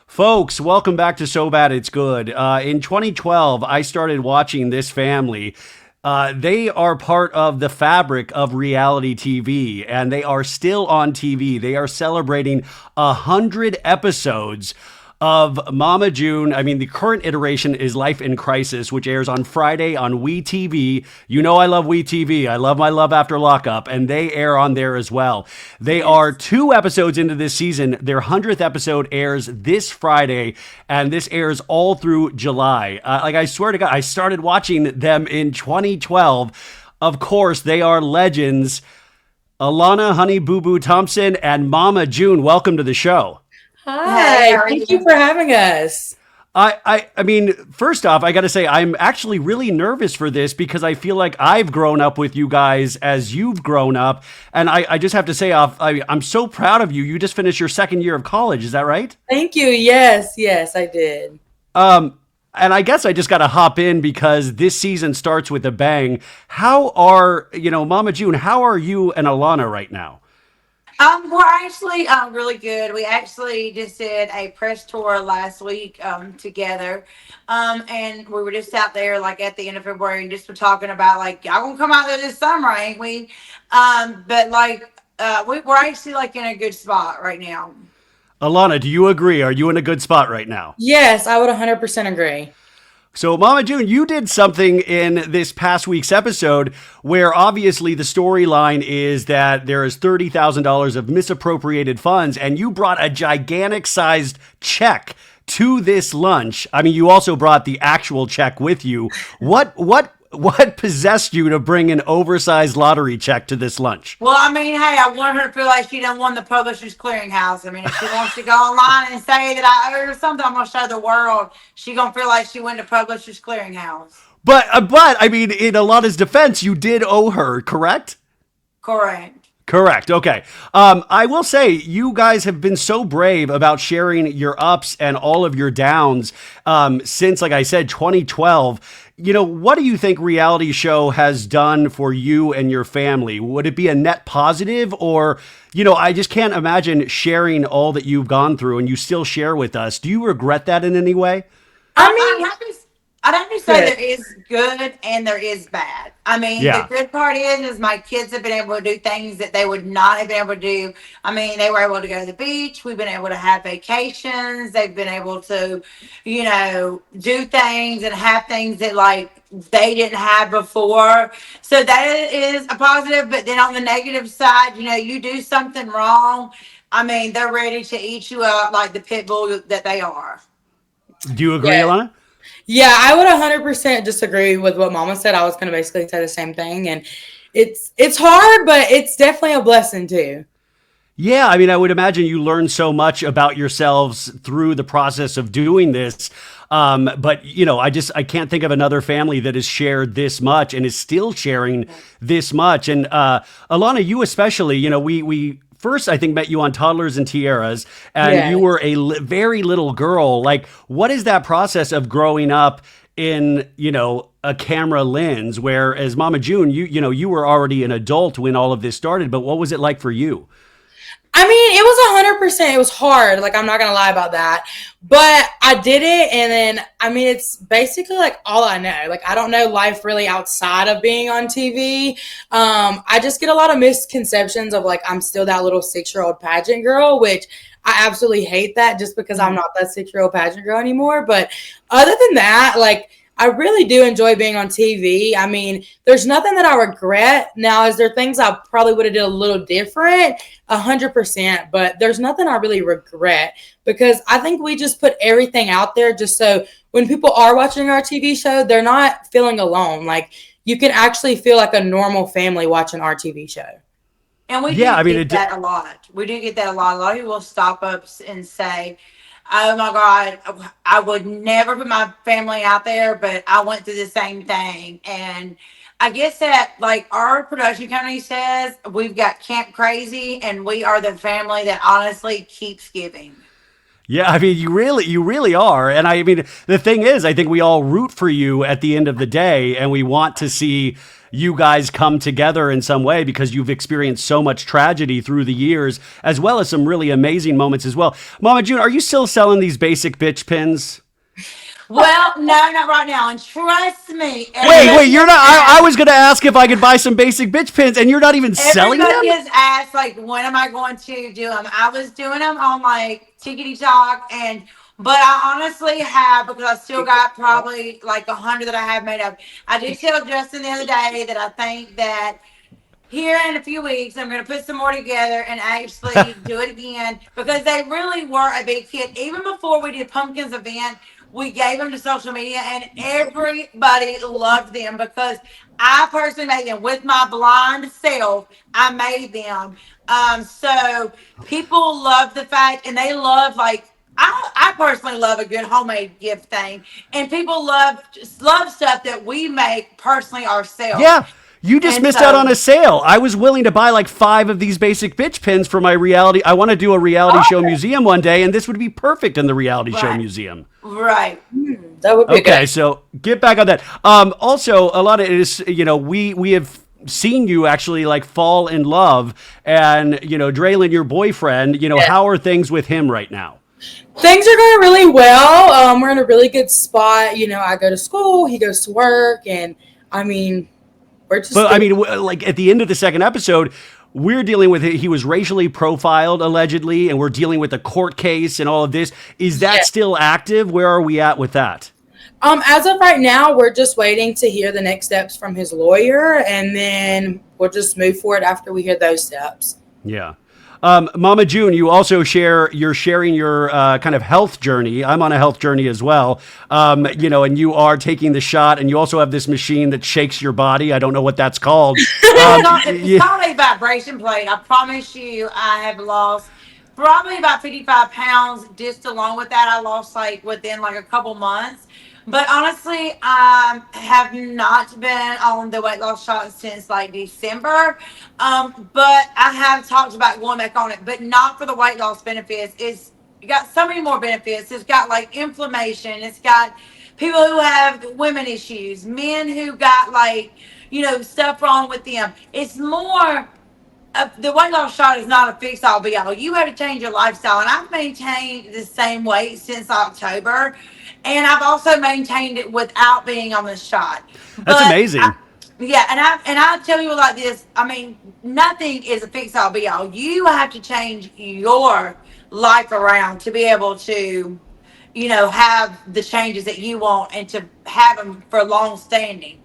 Folks, welcome back to So Bad It's Good. In 2012, I started watching this family. They are part of the fabric of reality TV, and they are still on TV. They are celebrating 100 episodes of Mama June. I mean, the current iteration is Life in Crisis, which airs on Friday on WeTV. You know I love WeTV. I love my Love After Lockup, and they air on there as well. They are 2 episodes into this season. Their 100th episode airs this Friday, and this airs all through July. I swear to God, I started watching them in 2012. Of course, they are legends. Alana, Honey Boo Boo Thompson, and Mama June, welcome to the show. Hey, Hi, thank you for having us. I mean, first off, I got to say, I'm actually really nervous for this because I feel like I've grown up with you guys as you've grown up. And I just have to say, I'm so proud of you. You just finished your second year of college. Is that right? Thank you. Yes, I did. And I guess I just got to hop in because this season starts with a bang. How are, Mama June, how are you and Alana right now? We're actually really good. We actually just did a press tour last week together. And we were just out there like at the end of February and just were talking about like y'all gonna come out there this summer, ain't we? But like we're actually like in a good spot right now. Alana, do you agree? Are you in a good spot right now? Yes, I would 100% agree. So, Mama June, you did something in this past week's episode where obviously the storyline is that there is $30,000 of misappropriated funds, and you brought a gigantic sized check to this lunch. I mean, you also brought the actual check with you. What possessed you to bring an oversized lottery check to this lunch? Well, I mean, hey, I want her to feel like she done won the Publishers Clearinghouse. I mean, if she wants to go online and say that I owe her something, I'm gonna show the world. She gonna feel like she went to Publishers Clearinghouse. But I mean, in Alana's defense, you did owe her, correct? Correct. Correct. Okay. I will say you guys have been so brave about sharing your ups and all of your downs since, like I said, 2012. What do you think reality show has done for you and your family? Would it be a net positive or, I just can't imagine sharing all that you've gone through and you still share with us. Do you regret that in any way? I mean, I'd have to say there is good and there is bad. I mean, Yeah. the good part is my kids have been able to do things that they would not have been able to do. I mean, they were able to go to the beach. We've been able to have vacations. They've been able to, do things and have things that like they didn't have before. So that is a positive. But then on the negative side, you do something wrong. I mean, they're ready to eat you up like the pit bull that they are. Do you agree, Yeah. Alana? Yeah, I would 100% disagree with what Mama said. I was going to basically say the same thing. And it's hard, but it's definitely a blessing too. Yeah, I mean, I would imagine you learn so much about yourselves through the process of doing this. But I can't think of another family that has shared this much and is still sharing this much. And Alana, you especially, we first I think met you on Toddlers and Tiaras, and Yeah. you were a very little girl. Like, what is that process of growing up in a camera lens? Whereas Mama June, you were already an adult when all of this started. But what was it like for you? I mean, it was 100%. It was hard. Like, I'm not going to lie about that. But I did it. And then, I mean, it's basically like all I know. Like, I don't know life really outside of being on TV. I just get a lot of misconceptions of like, I'm still that little 6-year-old pageant girl, which I absolutely hate that just because I'm not that 6-year-old pageant girl anymore. But other than that, like, I really do enjoy being on TV. I mean, there's nothing that I regret. Now, is there things I probably would have did a little different? 100%. But there's nothing I really regret because I think we just put everything out there just so when people are watching our TV show, they're not feeling alone. Like you can actually feel like a normal family watching our TV show. And we Yeah, do I mean, get that a lot. We do get that a lot. A lot of people will stop up and say, oh my God, I would never put my family out there, but I went through the same thing. And I guess that like our production company says we've got Camp Crazy and we are the family that honestly keeps giving. Yeah, I mean, you really are. And I mean, the thing is, I think we all root for you at the end of the day, and we want to see you guys come together in some way because you've experienced so much tragedy through the years, as well as some really amazing moments as well. Mama June, are you still selling these basic bitch pins? Well, no, not right now. And trust me, Wait, everybody you're has not. I was asked. going to ask if I could buy some basic bitch pins, and you're not even selling Everybody them? has asked, like, when am I going to do them? I was doing them on like Tickety Talk, but I honestly have because I still got probably like 100 that I have made up. I did tell Justin the other day that I think that here in a few weeks, I'm going to put some more together and actually do it again because they really were a big hit. Even before we did Pumpkins event, we gave them to social media and everybody loved them because I personally made them with my blind self. I made them. So people love the fact and they love like I personally love a good homemade gift thing, and people love just love stuff that we make personally ourselves. Yeah. You just And missed out on so a sale. I was willing to buy like 5 of these basic bitch pins for my reality. I want to do a reality show museum one day, and this would be perfect in the reality show Right. museum. Right. That would be Okay, good. so get back on that. Also, a lot of it is, we have seen you actually like fall in love, and Draylon, your boyfriend. Yeah. How are things with him right now? Things are going really well. We're in a really good spot. I go to school, he goes to work, and I mean, we're just. But I mean, like at the end of the second episode, we're dealing with he was racially profiled allegedly, and we're dealing with a court case and all of this. Is that Yeah. still active? Where are we at with that? As of right now, we're just waiting to hear the next steps from his lawyer, and then we'll just move forward after we hear those steps. Yeah. Mama June, you're sharing your kind of health journey. I'm on a health journey as well. And you are taking the shot, and you also have this machine that shakes your body. I don't know what that's called. It's called a vibration plate. I promise you, I have lost probably about 55 pounds. Just along with that, I lost like within like a couple months. But honestly, I have not been on the weight loss shot since like December. But I have talked about going back on it, but not for the weight loss benefits. It's got so many more benefits. It's got like inflammation. It's got people who have women issues, men who got like, stuff wrong with them. It's more the weight loss shot is not a fix all be all. You have to change your lifestyle. And I've maintained the same weight since October. And I've also maintained it without being on the shot. That's amazing. Yeah, and I tell you like this, I mean, nothing is a fix all be all. You have to change your life around to be able to, have the changes that you want and to have them for long standing.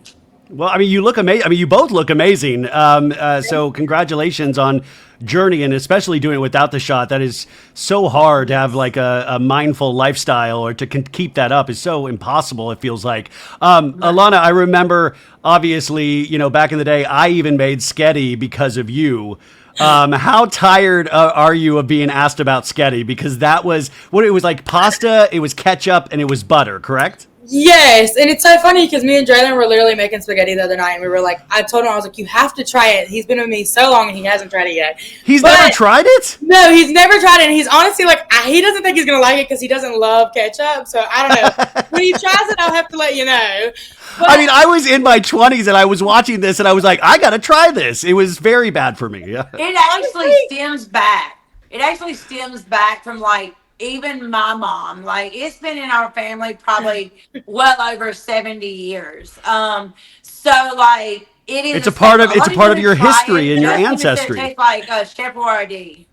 Well, I mean, you look amazing. I mean, you both look amazing. So congratulations on journey, and especially doing it without the shot. That is so hard to have like a mindful lifestyle, or to keep that up is so impossible. It feels like. Alana, I remember obviously, back in the day, I even made sketty because of you. How tired are you of being asked about sketty? Because that was what it was like: pasta, it was ketchup, and it was butter. Correct? Yes, and it's so funny because me and Draylon were literally making spaghetti the other night, and we were like, I told him, I was like, you have to try it. He's been with me so long, and he hasn't tried it yet. He's But never tried it? no, he's never tried it, and he's honestly like, he doesn't think he's gonna like it because he doesn't love ketchup. So I don't know. When he tries it, I'll have to let you know. But I mean, I was in my 20s and I was watching this and I was like, I got to try this. It was very bad for me. Yeah. It actually stems back. It actually stems back from like even my mom. Like it's been in our family probably well over 70 years. So like it is It's a part of your try history it. and your Justin said it ancestry. tastes like Chef Boyardee.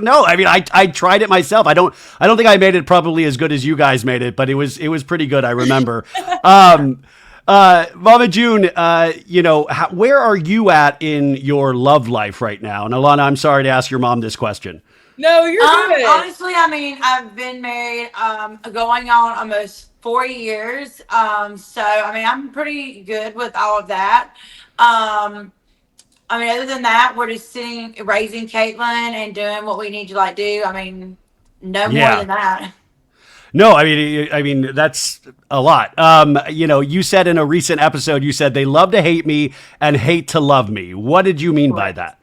No, I mean, I tried it myself. I don't think I made it probably as good as you guys made it, but it was pretty good. I remember. Mama June, where are you at in your love life right now? And Alana, I'm sorry to ask your mom this question. no, you're good. Honestly, I mean, I've been married going on almost 4 years. So I mean, I'm pretty good with all of that. I mean, other than that, we're just sitting, raising Caitlin and doing what we need to like do. I mean, no more Yeah. than that. No, I mean that's a lot. You said in a recent episode, you said they love to hate me and hate to love me. What did you mean by that?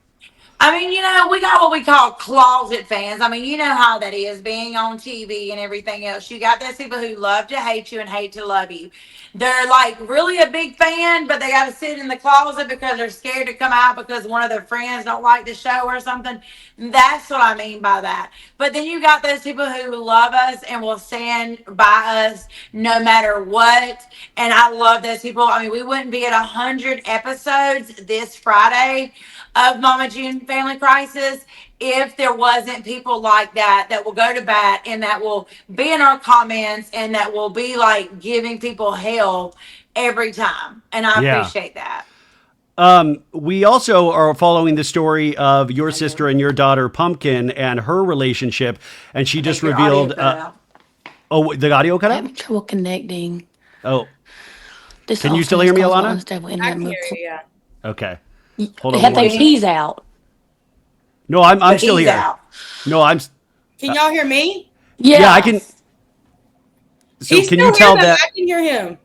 I mean, we got what we call closet fans. I mean, you know how that is being on TV and everything else. You got those people who love to hate you and hate to love you. They're like really a big fan, but they got to sit in the closet because they're scared to come out because one of their friends don't like the show or something. That's what I mean by that. But then you got those people who love us and will stand by us no matter what. And I love those people. I mean, we wouldn't be at 100 episodes this Friday of Mama June Family Crisis if there wasn't people like that that will go to bat and that will be in our comments and that will be like giving people hell every time. And I Yeah. appreciate that. We also are following the story of your sister and your daughter Pumpkin and her relationship, and she just Your audio revealed. cut out. Oh, the audio cut out. Having trouble connecting. Oh, This Can you often still has hear me, caused a lot Alana? of unstable I internet can hear moves. you, yeah. okay. They Hold on have one their second. keys out. No, I'm But still he's here. out. No, I'm. Can y'all hear me? Yeah, I can. So He's can still you tell here, though. that I can hear him.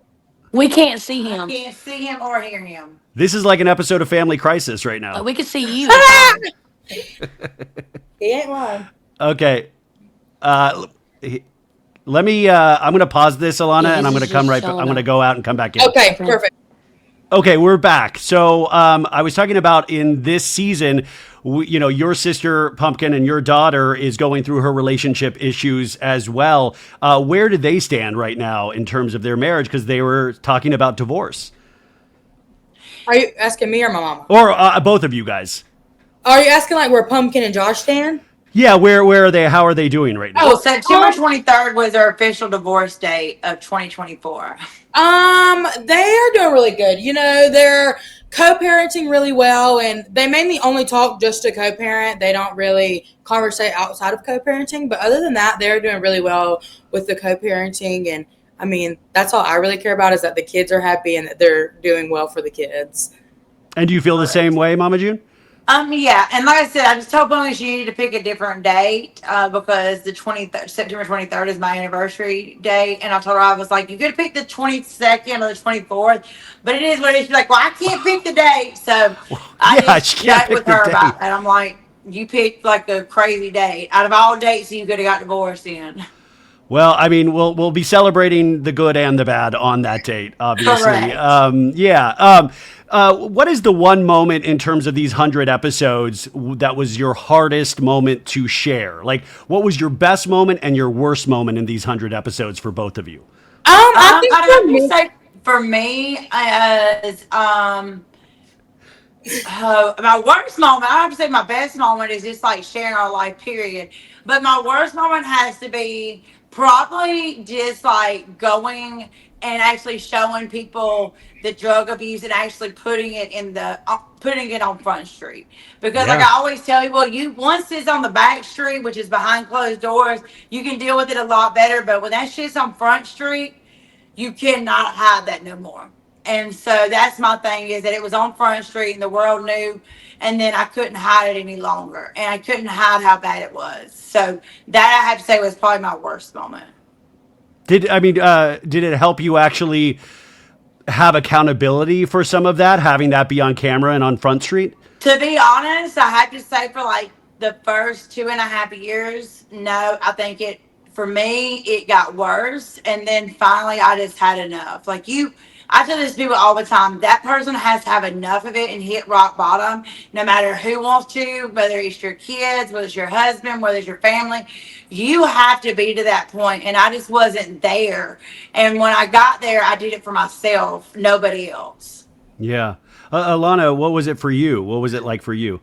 We can't see him. Can't see him or hear him. this is like an episode of Family Crisis right now? We can see you. It's fine. He ain't lying. Okay. Let me. I'm going to pause this, Alana, Yeah, and I'm this going to is come just right. showing I'm going to up. go out and come back in. Okay, perfect. Okay, we're back. So I was talking about in this season, your sister Pumpkin and your daughter is going through her relationship issues as well. Where do they stand right now in terms of their marriage? Because they were talking about divorce. Are you asking me or my mama? Or both of you guys. Are you asking like where Pumpkin and Josh stand? Yeah, where are they? How are they doing right now? Well, September 23rd was our official divorce date of 2024. They are doing really good. They're co-parenting really well, and they mainly only talk just to co-parent. They don't really conversate outside of co-parenting, but other than that, they're doing really well with the co-parenting. And I mean, that's all I really care about is that the kids are happy and that they're doing well for the kids. And do you feel the same way, Mama June? Yeah, and like I said, I just told Bonus you need to pick a different date because the September 23rd is my anniversary date, and I told her I was like, you could pick the 22nd or the 24th, but it is what it is. She's like, well, I can't pick the date, so I yeah, just she can't joked pick with the her date. about that. I'm like, you picked like a crazy date out of all dates you could have got divorced in. Well, I mean, we'll be celebrating the good and the bad on that date, obviously. Correct. What is the one moment in terms of these 100 episodes that was your hardest moment to share? Like, what was your best moment and your worst moment in these 100 episodes for both of you? I think I for have me, to say for me is my worst moment. I have to say my best moment is just like sharing our life, period. But my worst moment has to be probably just like going and actually showing people the drug abuse and actually putting it on Front Street. Because like Yeah. I always tell people, you once it's on the back street, which is behind closed doors, you can deal with it a lot better. But when that shit's on Front Street, you cannot hide that no more. And so that's my thing is that it was on Front Street and the world knew, and then I couldn't hide it any longer, and I couldn't hide how bad it was. So that I have to say was probably my worst moment. Did it help you actually have accountability for some of that, having that be on camera and on Front Street? To be honest, I have to say for like the first 2.5 years, no, I think for me, it got worse. And then finally, I just had enough. I tell these people all the time, that person has to have enough of it and hit rock bottom, no matter who wants to, whether it's your kids, whether it's your husband, whether it's your family. You have to be to that point. And I just wasn't there. And when I got there, I did it for myself, nobody else. Yeah. Alana, what was it for you? What was it like for you?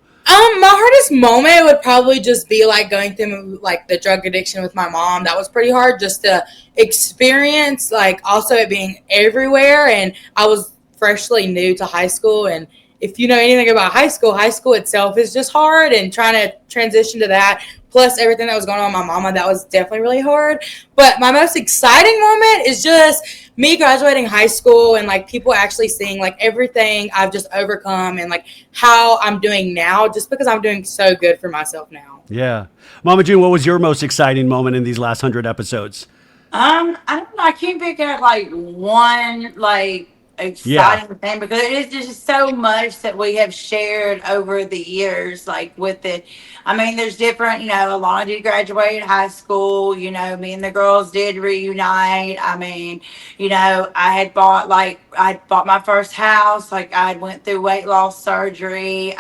my hardest moment would probably just be like going through like the drug addiction with my mom. That was pretty hard just to experience, like also it being everywhere. And I was freshly new to high school. And if you know anything about high school itself is just hard, and trying to transition to that, plus everything that was going on with my mama, that was definitely really hard. But my most exciting moment is just me graduating high school and like people actually seeing like everything I've just overcome and like how I'm doing now, just because I'm doing so good for myself now. Yeah. Mama June, what was your most exciting moment in these last 100 episodes? I don't know. I can't pick out like one like exciting thing because it is just so much that we have shared over the years, like with it. I mean, there's different, Alana did graduate high school, me and the girls did reunite. I mean, I bought my first house, like I went through weight loss surgery.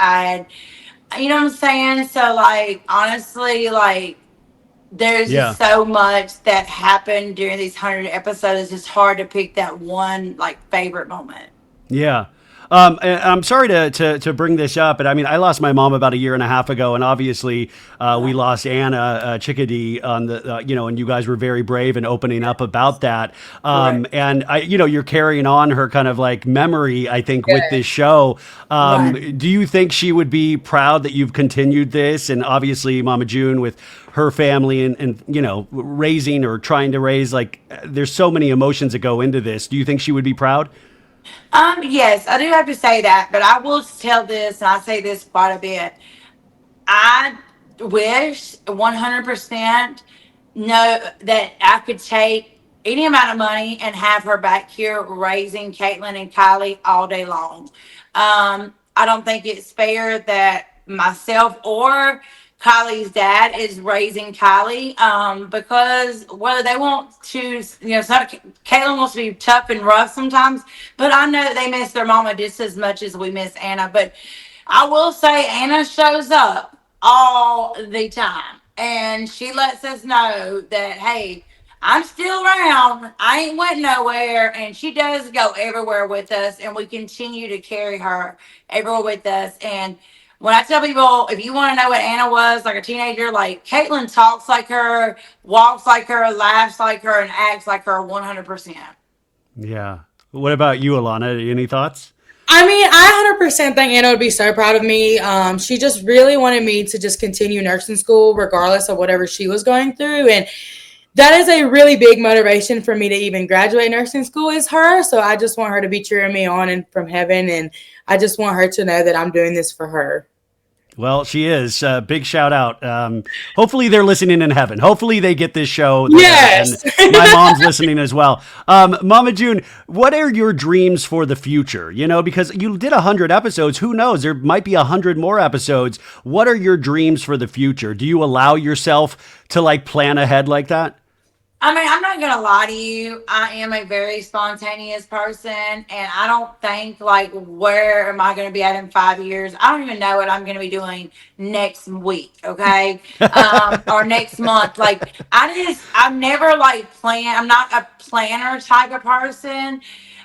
You know what I'm saying? So like, honestly, like, there's Yeah. just so much that happened during these 100 episodes. It's just hard to pick that one like favorite moment. Yeah. And I'm sorry to bring this up, but I mean, I lost my mom about a year and a half ago, and obviously we lost Anna Chickadee on the, and you guys were very brave in opening up about that. And you're carrying on her kind of like memory, I think, with this show. Right. Do you think she would be proud that you've continued this? And obviously, Mama June with her family and raising or trying to raise, like, there's so many emotions that go into this. Do you think she would be proud? Yes, I do have to say that, but I will tell this, and I say this quite a bit. I wish 100% know that I could take any amount of money and have her back here raising Caitlin and Kylie all day long. I don't think it's fair that myself or Kylie's dad is raising Kylie because whether they want to, Caitlin wants to be tough and rough sometimes, but I know that they miss their mama just as much as we miss Anna. But I will say Anna shows up all the time and she lets us know that, hey, I'm still around. I ain't went nowhere. And she does go everywhere with us. And we continue to carry her everywhere with us. And when I tell people, if you want to know what Anna was like a teenager, like Caitlin talks like her, walks like her, laughs like her, and acts like her 100%. Yeah. What about you, Alana? Any thoughts? I mean, I 100% think Anna would be so proud of me. She just really wanted me to just continue nursing school regardless of whatever she was going through. And that is a really big motivation for me to even graduate nursing school is her. So I just want her to be cheering me on and from heaven. And I just want her to know that I'm doing this for her. Well, she is. Big shout out. Hopefully they're listening in heaven. Hopefully they get this show. Yes. And my mom's listening as well. Mama June, what are your dreams for the future? Because you did 100 episodes. Who knows? There might be 100 more episodes. What are your dreams for the future? Do you allow yourself to like plan ahead like that? I mean, I'm not going to lie to you. I am a very spontaneous person, and I don't think, like, where am I going to be at in 5 years? I don't even know what I'm going to be doing next week, okay? Or next month. Like, I've never, like, planned. I'm not a planner type of person,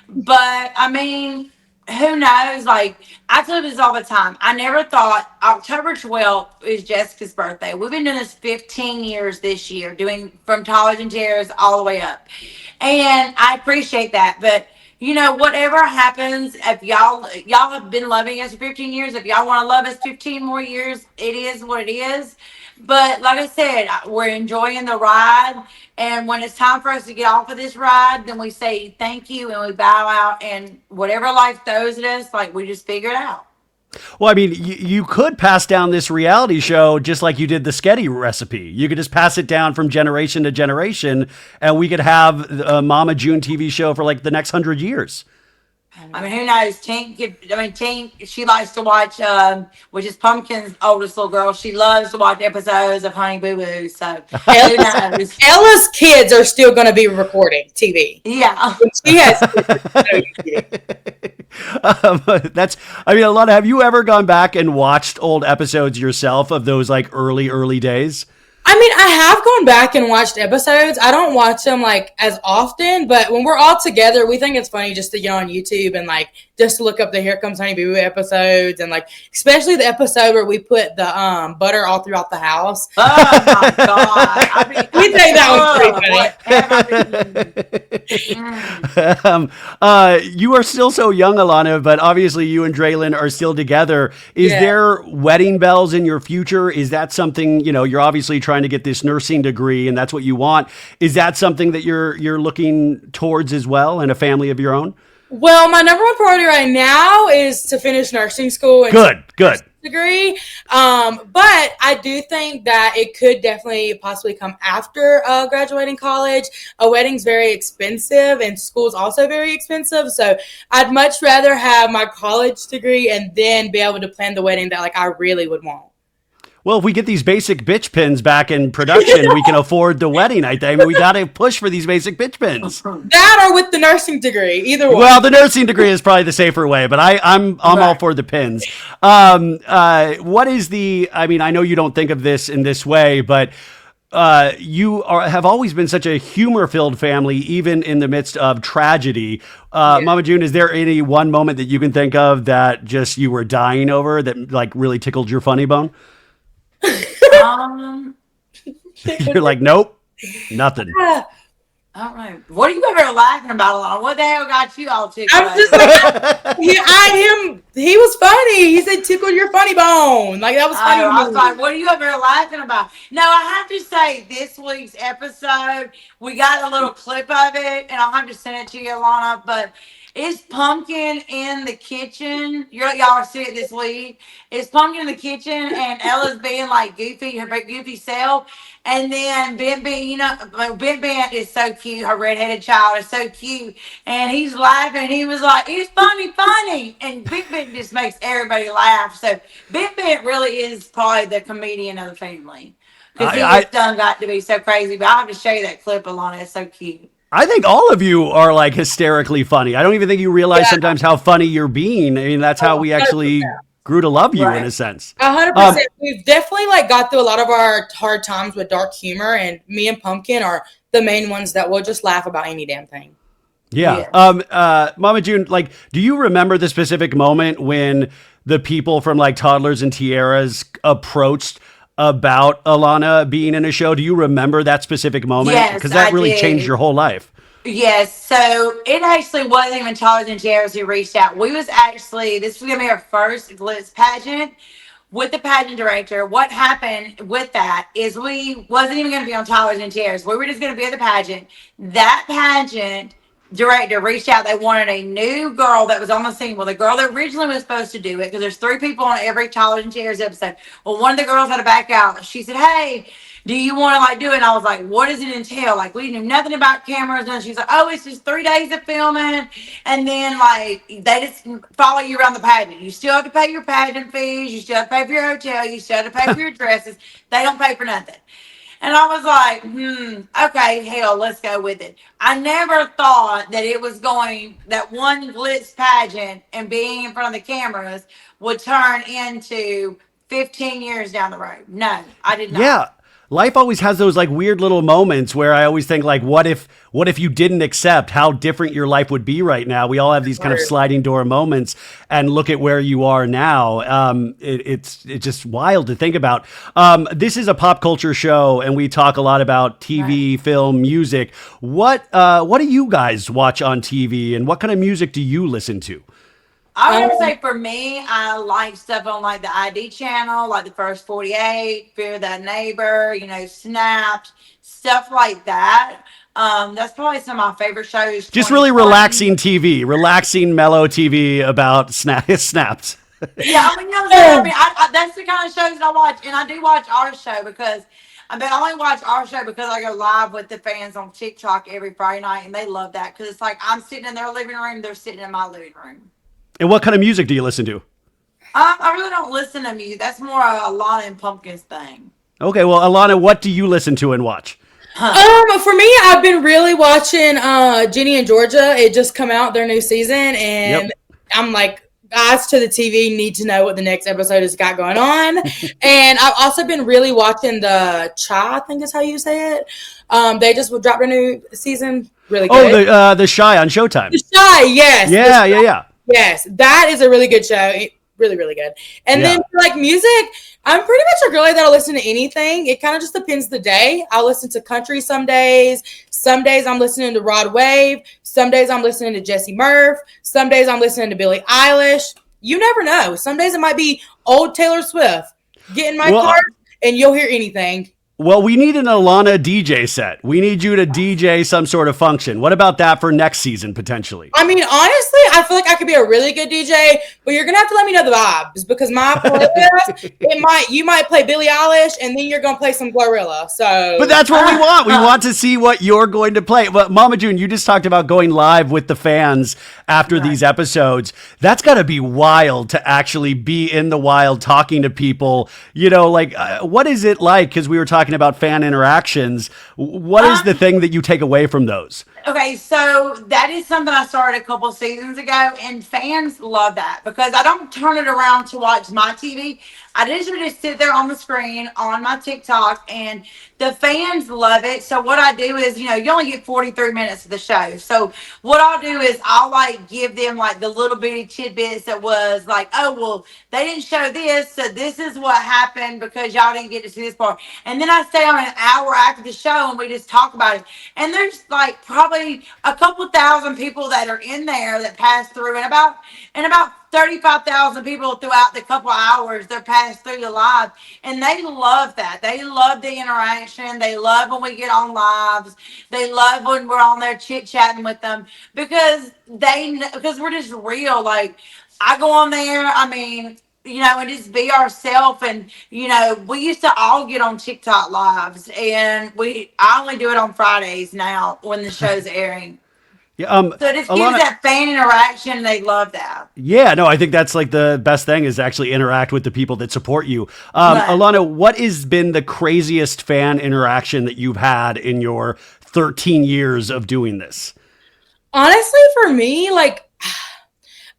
but, I mean, who knows? Like, I tell you this all the time. I never thought October 12th is Jessica's birthday. We've been doing this 15 years this year, doing from college and tears all the way up. And I appreciate that. But, whatever happens, if y'all have been loving us for 15 years, if y'all want to love us 15 more years, it is what it is. But like I said, we're enjoying the ride. And when it's time for us to get off of this ride, then we say thank you and we bow out. And whatever life throws at us, like we just figure it out. Well, I mean, you could pass down this reality show just like you did the Sketty recipe. You could just pass it down from generation to generation, and we could have a Mama June TV show for like the next 100 years. I mean, who knows? Tink, she likes to watch, which is Pumpkin's oldest little girl. She loves to watch episodes of Honey Boo Boo. So who knows? Ella's kids are still going to be recording TV. Yeah. She has. Alana, have you ever gone back and watched old episodes yourself of those like early days? I mean, I have gone back and watched episodes. I don't watch them like as often, but when we're all together, we think it's funny just to get on YouTube and like just to look up the Here Comes Honey Boo Boo episodes, and like especially the episode where we put the butter all throughout the house. Oh my god! I mean, we think that was pretty funny. You are still so young, Alana, but obviously you and Draylin are still together. Is there wedding bells in your future? Is that something, you're obviously trying to get this nursing degree and that's what you want. Is that something that you're looking towards as well, and a family of your own? Well, my number one priority right now is to finish nursing school. And Good. degree. But I do think that it could definitely possibly come after graduating college. A wedding's very expensive and school's also very expensive. So I'd much rather have my college degree and then be able to plan the wedding that like I really would want. Well, if we get these basic bitch pins back in production, we can afford the wedding. I think we got to push for these basic bitch pins. That or with the nursing degree, either one. Well, the nursing degree is probably the safer way, but I'm all for the pins. What is the? I mean, I know you don't think of this in this way, but have always been such a humor-filled family, even in the midst of tragedy. Mama June, is there any one moment that you can think of that just you were dying over that like really tickled your funny bone? You're like, nope, nothing. I don't know. What are you ever laughing about, Alana? What the hell got you all tickled? I'm just like, he was funny. He said, tickle your funny bone. Like, that was funny. I was like, what are you ever laughing about? No, I have to say, this week's episode, we got a little clip of it, and I'll have to send it to you, Alana, but it's Pumpkin in the kitchen. Y'all see it this week. It's Pumpkin in the kitchen, and Ella's being like goofy, her goofy self. And then Ben, Ben is so cute. Her redheaded child is so cute. And he's laughing. He was like, it's funny. And Ben just makes everybody laugh. So Ben really is probably the comedian of the family. Because he just done got to be so crazy. But I'll have to show you that clip, Alana. It's so cute. I think all of you are like hysterically funny. I don't even think you realize sometimes how funny you're being. I mean, that's how we actually grew to love you in a sense. 100%. We've definitely like got through a lot of our hard times with dark humor, and me and Pumpkin are the main ones that will just laugh about any damn thing. Yeah. Mama June, like, do you remember the specific moment when the people from like Toddlers and Tiaras approached about Alana being in a show? Do you remember that specific moment? Yes, because that really changed your whole life. Yes, so it actually wasn't even Toddlers and Tiaras who reached out. This was going to be our first Glitz pageant with the pageant director. What happened with that is we wasn't even going to be on Toddlers and Tiaras. We were just going to be at the pageant. That pageant director reached out. They wanted a new girl that was on the scene. Well, the girl that originally was supposed to do it, because there's 3 people on every Toddlers and Tiaras episode. Well, one of the girls had to back out. She said, hey, do you want to like do it? And I was like, what does it entail? Like, we knew nothing about cameras. And she's like, oh, it's just 3 days of filming. And then like, they just follow you around the pageant. You still have to pay your pageant fees. You still have to pay for your hotel. You still have to pay for your dresses. They don't pay for nothing. And I was like, okay, hell, let's go with it. I never thought that it was that one Glitz pageant and being in front of the cameras would turn into 15 years down the road. No, I did not. Yeah. Life always has those like weird little moments where I always think like, what if you didn't accept how different your life would be right now? We all have these kind of sliding door moments, and look at where you are now. It's just wild to think about. This is a pop culture show, and we talk a lot about TV, film, music. What do you guys watch on TV, and what kind of music do you listen to? I would say for me, I like stuff on like the ID channel, like the First 48, Fear That Neighbor, Snapped, stuff like that. That's probably some of my favorite shows. Just really relaxing TV, relaxing, mellow TV about Snapped. Yeah, that's the kind of shows that I watch, and I do watch our show because I only watch our show because I go live with the fans on TikTok every Friday night, and they love that because it's like I'm sitting in their living room, they're sitting in my living room. And what kind of music do you listen to? I really don't listen to music. That's more Alana and Pumpkin's thing. Okay, well, Alana, what do you listen to and watch? For me, I've been really watching Ginny and Georgia. It just come out, their new season, and I'm like, eyes to the TV, need to know what the next episode has got going on. And I've also been really watching the Cha, I think is how you say it. They just dropped a new season. Really good. Oh, the Shy on Showtime. The Shy, yes. Yeah. Yes, that is a really good show. Really, really good. And then for like music, I'm pretty much a girly that'll listen to anything. It kind of just depends the day. I'll listen to country some days. Some days I'm listening to Rod Wave. Some days I'm listening to Jesse Murph. Some days I'm listening to Billie Eilish. You never know. Some days it might be old Taylor Swift. Get in my car and you'll hear anything. Well, we need an Alana DJ set. We need you to DJ some sort of function. What about that for next season, potentially? I mean, honestly, I feel like I could be a really good DJ, but you're gonna have to let me know the vibes because my playlist, you might play Billie Eilish and then you're gonna play some Glorilla. So, But that's what we want. We want to see what you're going to play. But Mama June, you just talked about going live with the fans after these episodes. That's got to be wild to actually be in the wild talking to people. You know, like what is it like? Because we were talking about fan interactions. What is the thing that you take away from those? Okay, so that is something I started a couple seasons ago, and fans love that because I don't turn it around to watch my TV. I usually just sit there on the screen on my TikTok, and the fans love it. So what I do is, you only get 43 minutes of the show. So what I'll do is I'll like give them like the little bitty tidbits that was like, oh, well, they didn't show this, so this is what happened because y'all didn't get to see this part. And then I stay on an hour after the show and we just talk about it. And there's like probably a couple thousand people that are in there that pass through, and about 35,000 people throughout the couple hours that pass through the live, and they love that. They love the interaction. They love when we get on lives. They love when we're on there chit chatting with them because we're just real. Like I go on there. I mean, and just be ourselves. And, we used to all get on TikTok lives, and I only do it on Fridays now when the show's airing. Yeah, So it just gives that fan interaction. They love that. Yeah, no, I think that's like the best thing is to actually interact with the people that support you. Right. Alana, what has been the craziest fan interaction that you've had in your 13 years of doing this? honestly, for me, like,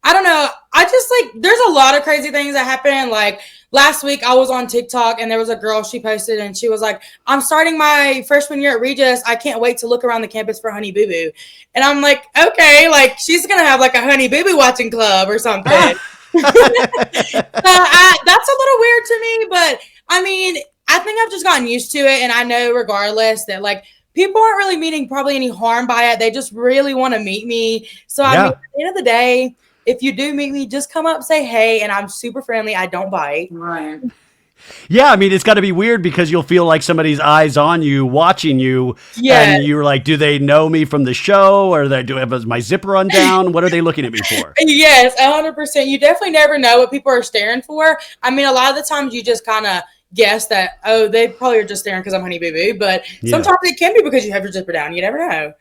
I don't know. I just like, there's a lot of crazy things that happen. Like last week I was on TikTok and there was a girl, she posted and she was like, I'm starting my freshman year at Regis. I can't wait to look around the campus for Honey Boo Boo. And I'm like, okay, like she's going to have like a Honey Boo Boo watching club or something. That's a little weird to me, but I mean, I think I've just gotten used to it. And I know regardless that like, people aren't really meaning probably any harm by it. They just really want to meet me. So I mean, at the end of the day, if you do meet me, just come up, say hey, and I'm super friendly. I don't bite. Right. Yeah, I mean, it's got to be weird because you'll feel like somebody's eyes on you, watching you, and you're like, do they know me from the show, or do I have my zipper undone? What are they looking at me for? Yes, 100%. You definitely never know what people are staring for. I mean, a lot of the times you just kind of guess that, oh, they probably are just staring because I'm Honey Boo Boo, but sometimes it can be because you have your zipper down. You never know.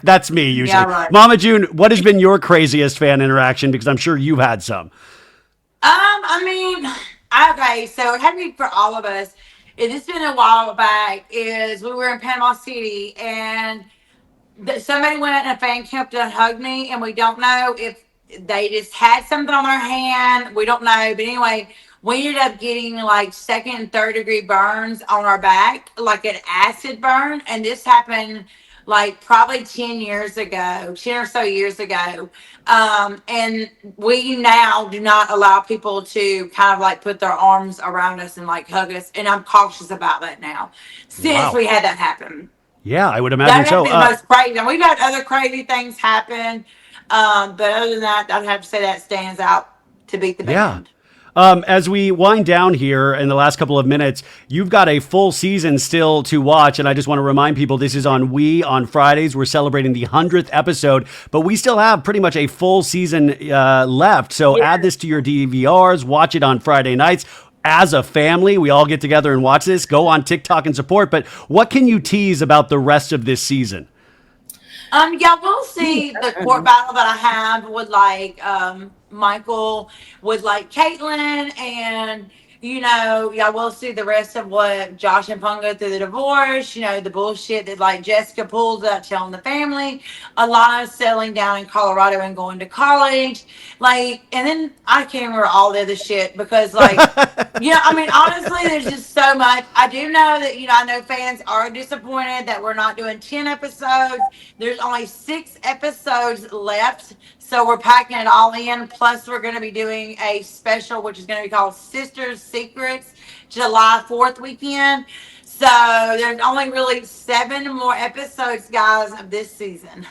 That's me usually. Yeah, right. Mama June, what has been your craziest fan interaction? Because I'm sure you've had some. I mean, okay, so it had to be for all of us. It's been a while back. Is we were in Panama City and somebody went in a fan camp to hug me, and we don't know if they just had something on their hand. We don't know, but anyway, we ended up getting like second and third degree burns on our back, like an acid burn, and this happened like probably 10 years ago, 10 or so years ago. And we now do not allow people to kind of like put their arms around us and like hug us. And I'm cautious about that now since we had that happen. Yeah, I would imagine so. That would be the most crazy. And we've had other crazy things happen. But other than that, I'd have to say that stands out to beat the band. As we wind down here in the last couple of minutes, you've got a full season still to watch. And I just want to remind people, this is on on Fridays. We're celebrating the 100th episode, but we still have pretty much a full season left. So add this to your DVRs, watch it on Friday nights. As a family, we all get together and watch this. Go on TikTok and support. But what can you tease about the rest of this season? Yeah, we'll see the court battle that I have with like Michael, with like Caitlin, and we'll see the rest of what Josh and Pung go through the divorce. The bullshit that like Jessica pulls out telling the family. Alana's settling down in Colorado and going to college. Like, and then I can't remember all the other shit because like, I mean, honestly, there's just so much. I do know that, I know fans are disappointed that we're not doing 10 episodes. There's only 6 episodes left. So we're packing it all in. Plus, we're going to be doing a special, which is going to be called Sisters Secrets, July 4th weekend. So there's only really 7 more episodes, guys, of this season.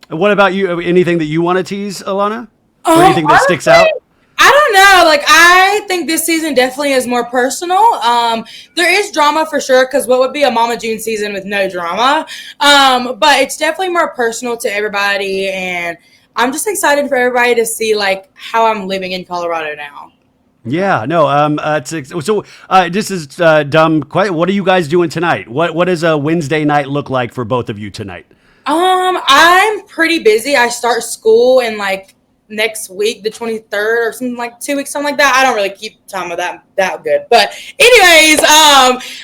What about you? Anything that you want to tease, Alana? Or anything that sticks out? I don't know. Like, I think this season definitely is more personal. There is drama for sure, because what would be a Mama June season with no drama? But it's definitely more personal to everybody, and I'm just excited for everybody to see like how I'm living in Colorado now. Yeah, no. This is dumb. What are you guys doing tonight? What does a Wednesday night look like for both of you tonight? I'm pretty busy. I start school in like next week, the 23rd or something, like 2 weeks, something like that. I don't really keep time of that good. But anyways,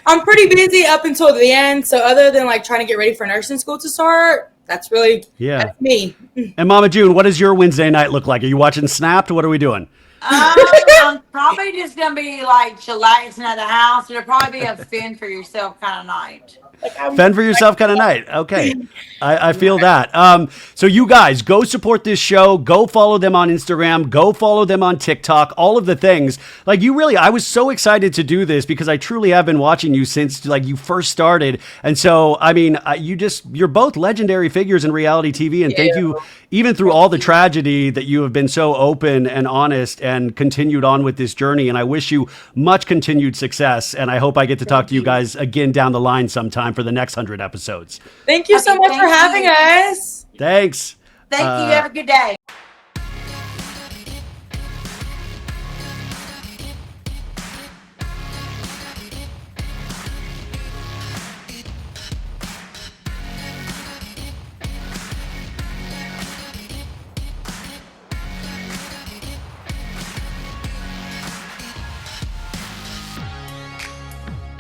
I'm pretty busy up until the end. So other than like trying to get ready for nursing school to start, that's me. And Mama June, what does your Wednesday night look like? Are you watching Snapped? What are we doing? I'm probably just gonna be like chillaxing at the house. It'll probably be a fend for yourself kind of night. Fend for yourself kind of night. Okay. I feel that. So you guys go support this show. Go follow them on Instagram. Go follow them on TikTok. All of the things. Like I was so excited to do this because I truly have been watching you since like you first started. And so, I mean, you're both legendary figures in reality TV. And thank you, even through all the tragedy, that you have been so open and honest and continued on with this journey. And I wish you much continued success. And I hope I get to talk to you guys again down the line sometime for the next 100 episodes. Thank you so much for having us. Thanks. Thank you. Have a good day.